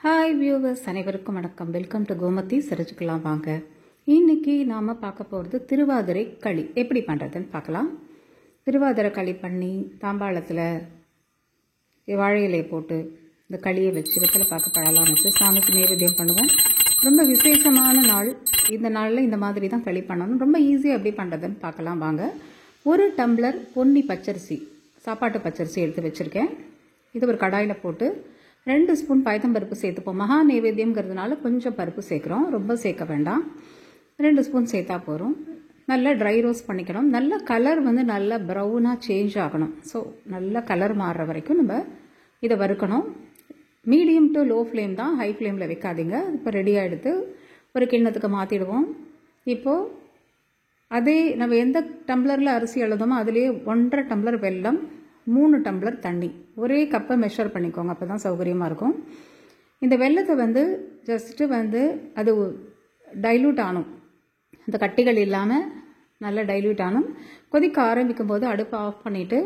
Hi viewers, அனைவருக்கும் வணக்கம். Welcome to Gomathi. சிரிச்சுக்கலாம் வாங்க. இன்னைக்கு நாம் பார்க்க போகிறது திருவாதிரை களி எப்படி பண்ணுறதுன்னு பார்க்கலாம். திருவாதிரை களி பண்ணி தாம்பாளத்தில் வாழை இலையை போட்டு இந்த களியை வச்சு வெத்தலை பார்க்க பழலாம் வச்சு சாமிக்கு நைவேத்தியம் பண்ணுவோம். ரொம்ப விசேஷமான நாள். இந்த நாளில் இந்த மாதிரி தான் களி பண்ணணும். ரொம்ப ஈஸியாக எப்படி பண்ணுறதுன்னு பார்க்கலாம் வாங்க. ஒரு டம்ளர் பொன்னி பச்சரிசி, சாப்பாட்டு பச்சரிசி எடுத்து வச்சுருக்கேன். இது ஒரு கடாயில் போட்டு 2 ஸ்பூன் பயத்தம்பருப்பு சேர்த்துப்போம். மகா நைவேத்தியம்ங்கிறதுனால கொஞ்சம் பருப்பு சேர்க்குறோம், ரொம்ப சேர்க்க வேண்டாம். 2 ஸ்பூன் சேர்த்தா போகிறோம். நல்லா ட்ரை ரோஸ்ட் பண்ணிக்கணும். நல்ல கலர் நல்லா ப்ரௌனாக சேஞ்ச் ஆகணும். ஸோ நல்ல கலர் மாறுற வரைக்கும் நம்ம இதை வறுக்கணும். மீடியம் டு லோ ஃப்ளேம் தான், ஹை ஃப்ளேமில் வைக்காதீங்க. இப்போ ரெடியாக எடுத்து ஒரு கிண்ணத்துக்கு மாற்றிடுவோம். இப்போது அதே நம்ம எந்த டம்ளரில் அரிசி எழுதோமோ அதுலேயே 1.5 டம்ளர் வெல்லம், 3 டம்ளர் தண்ணி, ஒரே கப்பை மெஷர் பண்ணிக்கோங்க, அப்போ தான் சௌகரியமாக இருக்கும். இந்த வெல்லத்தை ஜஸ்ட்டு அது டைல்யூட் ஆகணும். அந்த கட்டிகள் இல்லாமல் நல்லா டைல்யூட் ஆகணும். கொதிக்க ஆரம்பிக்கும் போது அடுப்பை ஆஃப் பண்ணிவிட்டு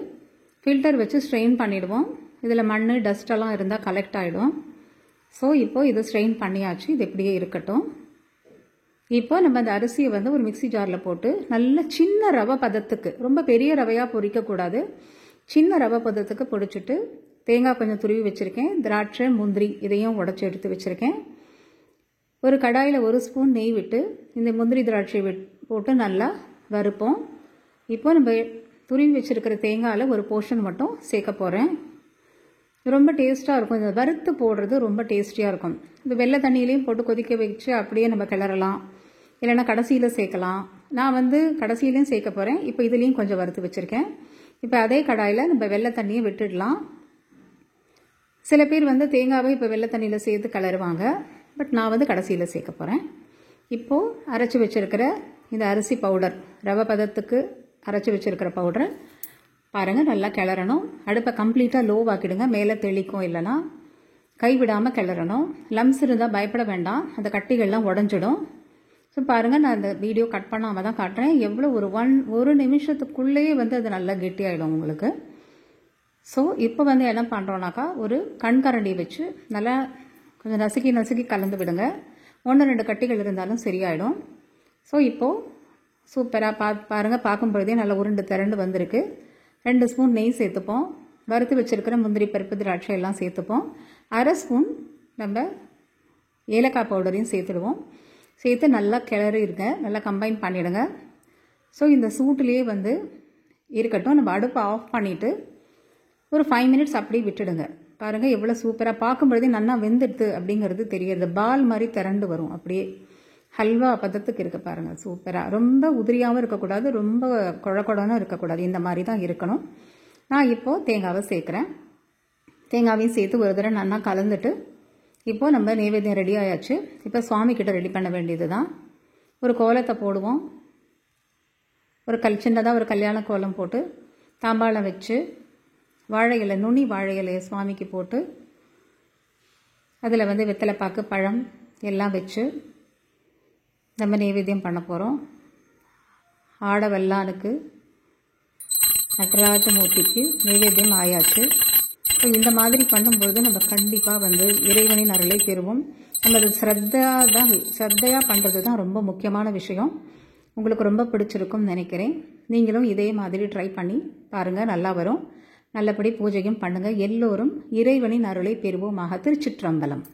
ஃபில்டர் வச்சு ஸ்ட்ரெயின் பண்ணிவிடுவோம். இதில் மண் டஸ்டெல்லாம் இருந்தால் கலெக்ட் ஆகிடும். ஸோ இப்போது இது ஸ்ட்ரெயின் பண்ணியாச்சு. இது இப்படியே இருக்கட்டும். இப்போ நம்ம அந்த அரிசியை ஒரு மிக்சி ஜாரில் போட்டு நல்ல சின்ன ரவை பதத்துக்கு, ரொம்ப பெரிய ரவையாக பொரிக்கக்கூடாது, சின்ன ரவை பதத்துக்கு பொடிச்சிட்டு தேங்காய் கொஞ்சம் துருவி வச்சுருக்கேன். திராட்சை, முந்திரி இதையும் உடச்சி எடுத்து வச்சுருக்கேன். ஒரு கடாயில் 1 ஸ்பூன் நெய் விட்டு இந்த முந்திரி திராட்சை போட்டு நல்லா வறுப்போம். இப்போ நம்ம துருவி வச்சுருக்கிற தேங்காயில் ஒரு போர்ஷன் மட்டும் சேர்க்க போகிறேன். ரொம்ப டேஸ்ட்டாக இருக்கும். இந்த வறுத்து போடுறது ரொம்ப டேஸ்டியாக இருக்கும். இந்த வெள்ளை தண்ணியிலையும் போட்டு கொதிக்க வச்சு அப்படியே நம்ம கிளறலாம், இல்லைன்னா கடைசியில் சேர்க்கலாம். நான் கடைசியிலையும் சேர்க்க போகிறேன். இப்போ இதுலேயும் கொஞ்சம் வறுத்து வச்சுருக்கேன். இப்போ அதே கடாயில் நம்ம வெள்ளை தண்ணியை விட்டுடலாம். சில பேர் தேங்காவை இப்போ வெள்ளை தண்ணியில் சேர்த்து கிளறுவாங்க. பட் நான் கடைசியில் சேர்க்க போகிறேன். இப்போது அரைச்சி வச்சுருக்கிற இந்த அரிசி பவுடர், ரவை பதத்துக்கு அரைச்சி வச்சுருக்கிற பவுடரை பாருங்கள், நல்லா கிளறணும். அடுப்பை கம்ப்ளீட்டாக லோவாக்கிடுங்க, மேலே தெளிக்கும், இல்லைன்னா கைவிடாமல் கிளறணும். லம்ஸ் இருந்தால் பயப்பட வேண்டாம், அந்த கட்டிகள்லாம் உடஞ்சிடும். ஸோ பாருங்கள், நான் அந்த வீடியோ கட் பண்ணாமல் தான் காட்டுறேன். எவ்வளோ ஒரு நிமிஷத்துக்குள்ளேயே அது நல்லா கெட்டியாயிடும் உங்களுக்கு. ஸோ இப்போ என்ன பண்ணுறோன்னாக்கா, ஒரு கண்கரண்டி வச்சு நல்லா கொஞ்சம் நசுக்கி கலந்து விடுங்க. 1-2 கட்டிகள் இருந்தாலும் சரியாயிடும். ஸோ இப்போது சூப்பராக பாருங்கள், பார்க்கும்பொழுதே நல்லா உருண்டு திரண்டு வந்திருக்கு. 2 ஸ்பூன் நெய் சேர்த்துப்போம். வறுத்து வச்சுருக்கிற முந்திரி, பருப்பு, திராட்சை எல்லாம் சேர்த்துப்போம். 1/2 ஸ்பூன் நம்ம ஏலக்காய் பவுடரையும் சேர்த்துடுவோம். சேர்த்து நல்லா கிளறிடுங்க, நல்லா கம்பைன் பண்ணிவிடுங்க. ஸோ இந்த சூட்லேயே இருக்கட்டும். நம்ம அடுப்பை ஆஃப் பண்ணிவிட்டு ஒரு 5 மினிட்ஸ் அப்படியே விட்டுடுங்க. பாருங்கள் எவ்வளோ சூப்பராக, பார்க்கும்பொழுதே நல்லா வெந்துடுது அப்படிங்கிறது தெரியுது. பால் மாதிரி திரண்டு வரும், அப்படியே ஹல்வா பதத்துக்கு இருக்குது பாருங்கள். சூப்பராக, ரொம்ப உதிரியாகவும் இருக்கக்கூடாது, ரொம்ப குழக்குடனும் இருக்கக்கூடாது, இந்த மாதிரி தான் இருக்கணும். நான் இப்போது தேங்காவை சேர்க்குறேன். தேங்காவையும் சேர்த்து ஒரு தடவை நல்லா கலந்துட்டு இப்போது நம்ம நைவேத்தியம் ரெடி ஆயாச்சு. இப்போ சுவாமி கிட்ட ரெடி பண்ண வேண்டியது தான். ஒரு கோலத்தை போடுவோம். சின்னதாக ஒரு கல்யாண கோலம் போட்டு தாம்பாளம் வச்சு வாழை இலை, நுனி வாழை இலையை சுவாமிக்கு போட்டு அதில் வெத்தலை பாக்கு, பழம் எல்லாம் வச்சு நம்ம நைவேத்தியம் பண்ண போகிறோம். ஆட வெள்ளானுக்கு, நடராஜமூர்த்திக்கு நைவேத்தியம் ஆயாச்சு. ஸோ இந்த மாதிரி பண்ணும்போது நம்ம கண்டிப்பாக இறைவனின் அருளை பெறுவோம். நம்ம அது ஸ்ரத்தையாக பண்ணுறது தான் ரொம்ப முக்கியமான விஷயம். உங்களுக்கு ரொம்ப பிடிச்சிருக்கும்னு நினைக்கிறேன். நீங்களும் இதே மாதிரி ட்ரை பண்ணி பாருங்கள், நல்லா வரும். நல்லபடி பூஜையும் பண்ணுங்கள். எல்லோரும் இறைவனின் அருளை பெறுவோமாக. திருச்சிற்றம்பலம்.